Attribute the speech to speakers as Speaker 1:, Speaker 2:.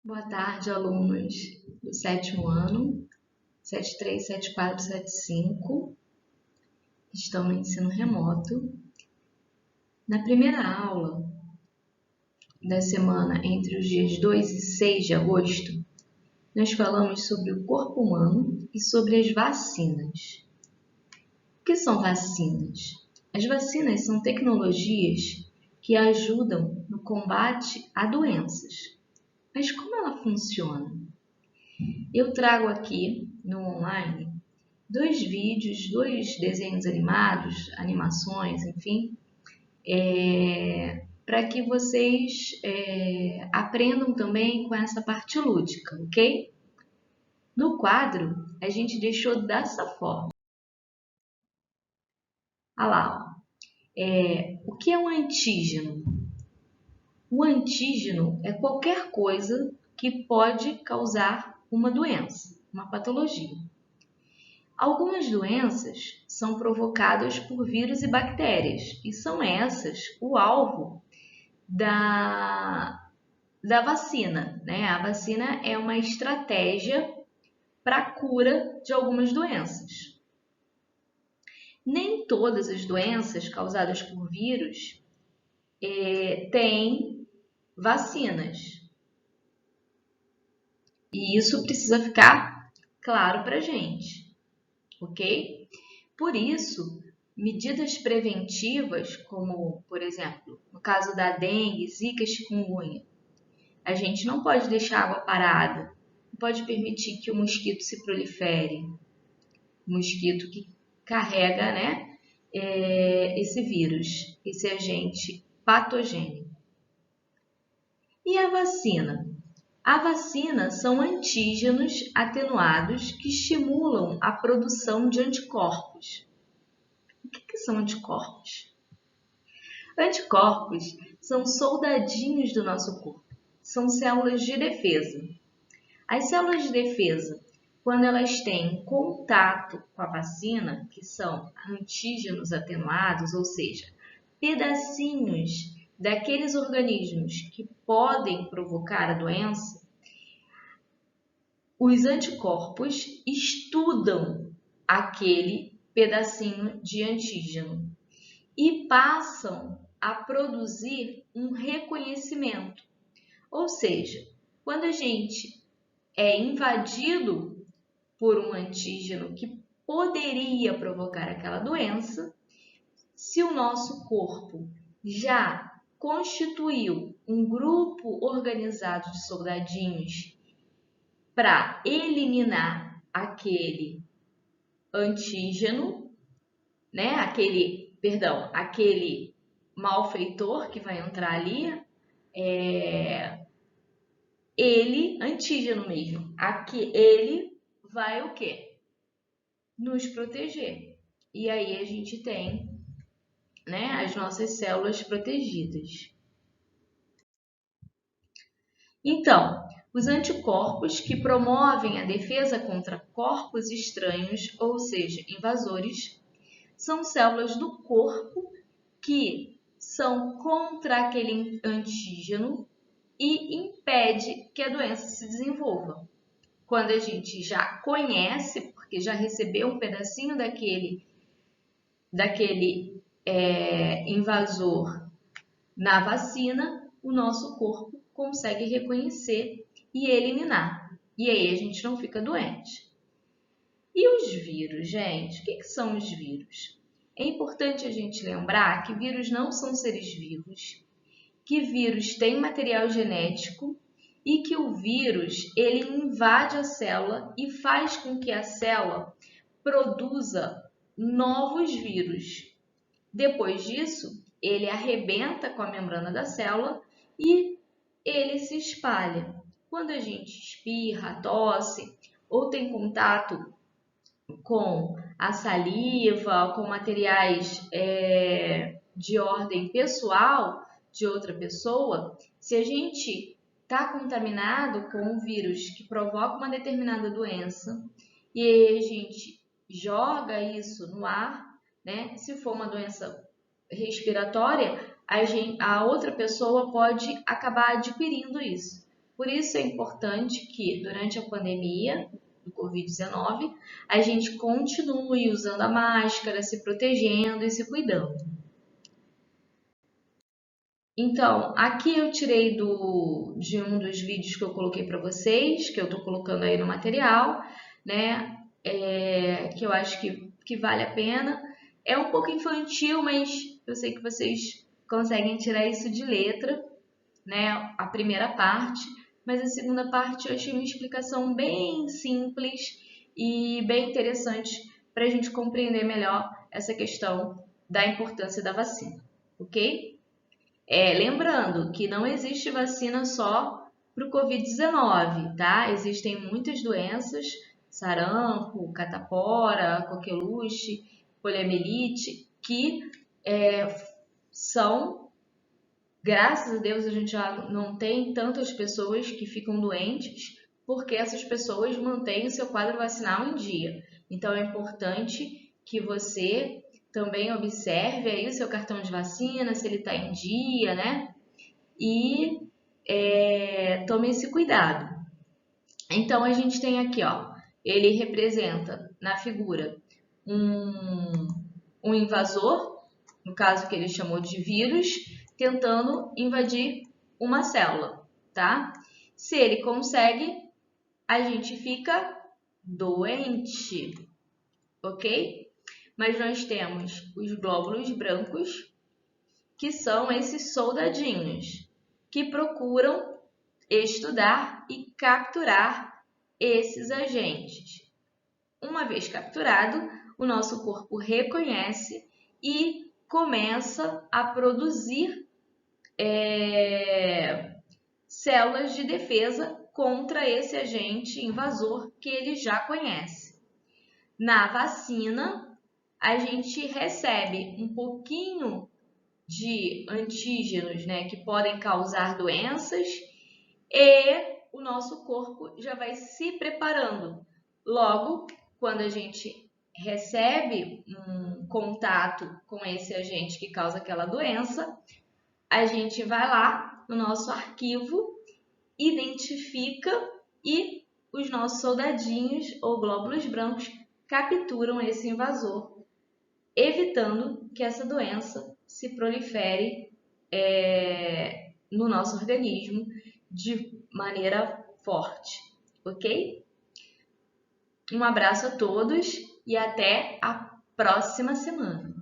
Speaker 1: Boa tarde, alunos do sétimo ano, 73, 74, 75, que estão no ensino remoto. Na primeira aula da semana, entre os dias 2 e 6 de agosto, nós falamos sobre o corpo humano e sobre as vacinas. O que são vacinas? As vacinas são tecnologias que ajudam no combate a doenças. Mas como ela funciona? Eu trago aqui no online 2 vídeos, 2 desenhos animados, animações, enfim, para que vocês aprendam também com essa parte lúdica, ok? No quadro, a gente deixou dessa forma. Olha lá, ó. O que é um antígeno? O antígeno é qualquer coisa que pode causar uma doença, uma patologia. Algumas doenças são provocadas por vírus e bactérias, e são essas o alvo da vacina, né? A vacina é uma estratégia para a cura de algumas doenças. Nem todas as doenças causadas por vírus têm vacinas. E isso precisa ficar claro para a gente, ok? Por isso, medidas preventivas, como, por exemplo, no caso da dengue, zika, chikungunya, a gente não pode deixar a água parada, não pode permitir que o mosquito se prolifere, o mosquito que carrega, né, esse vírus, esse agente patogênico. E a vacina? A vacina são antígenos atenuados que estimulam a produção de anticorpos. O que são anticorpos? Anticorpos são soldadinhos do nosso corpo, são células de defesa. As células de defesa, quando elas têm contato com a vacina, que são antígenos atenuados, ou seja, pedacinhos daqueles organismos que podem provocar a doença, os anticorpos estudam aquele pedacinho de antígeno e passam a produzir um reconhecimento. Ou seja, quando a gente é invadido por um antígeno que poderia provocar aquela doença, se o nosso corpo já constituiu um grupo organizado de soldadinhos para eliminar aquele antígeno, né? Aquele malfeitor que vai entrar ali, antígeno mesmo, aqui ele vai o quê? Nos proteger. E aí a gente tem, né, as nossas células protegidas. Então, os anticorpos que promovem a defesa contra corpos estranhos, ou seja, invasores, são células do corpo que são contra aquele antígeno e impede que a doença se desenvolva. Quando a gente já conhece, porque já recebeu um pedacinho daquele invasor na vacina, o nosso corpo consegue reconhecer e eliminar. E aí a gente não fica doente. E os vírus, gente? O que são os vírus? É importante a gente lembrar que vírus não são seres vivos, que vírus tem material genético e que o vírus ele invade a célula e faz com que a célula produza novos vírus. Depois disso, ele arrebenta com a membrana da célula e ele se espalha. Quando a gente espirra, tosse ou tem contato com a saliva, com materiais de ordem pessoal de outra pessoa, se a gente está contaminado com um vírus que provoca uma determinada doença e a gente joga isso no ar, né? Se for uma doença respiratória, a outra pessoa pode acabar adquirindo isso, Por isso é importante que durante a pandemia do Covid-19 a gente continue usando a máscara, se protegendo e se cuidando. Então, aqui eu tirei de um dos vídeos que eu coloquei para vocês, que eu estou colocando aí no material, né? Que eu acho que vale a pena. É um pouco infantil, mas eu sei que vocês conseguem tirar isso de letra, né? A primeira parte, mas a segunda parte eu achei uma explicação bem simples e bem interessante para a gente compreender melhor essa questão da importância da vacina, ok? Lembrando que não existe vacina só para o Covid-19, tá? Existem muitas doenças, sarampo, catapora, coqueluche, poliomielite, que são, graças a Deus, a gente já não tem tantas pessoas que ficam doentes, porque essas pessoas mantêm o seu quadro vacinal em dia. Então, é importante que você também observe aí o seu cartão de vacina, se ele está em dia, né? E tome esse cuidado. Então, a gente tem aqui, ó, ele representa na figura um invasor, no caso que ele chamou de vírus, tentando invadir uma célula, tá? Se ele consegue, a gente fica doente, ok? Mas nós temos os glóbulos brancos, que são esses soldadinhos, que procuram estudar e capturar esses agentes. Uma vez capturado, o nosso corpo reconhece e começa a produzir células de defesa contra esse agente invasor que ele já conhece. Na vacina, a gente recebe um pouquinho de antígenos, né, que podem causar doenças, e o nosso corpo já vai se preparando. Logo, quando a gente recebe um contato com esse agente que causa aquela doença, a gente vai lá no nosso arquivo, identifica e os nossos soldadinhos ou glóbulos brancos capturam esse invasor, evitando que essa doença se prolifere no nosso organismo de maneira forte, ok? Um abraço a todos e até a próxima semana.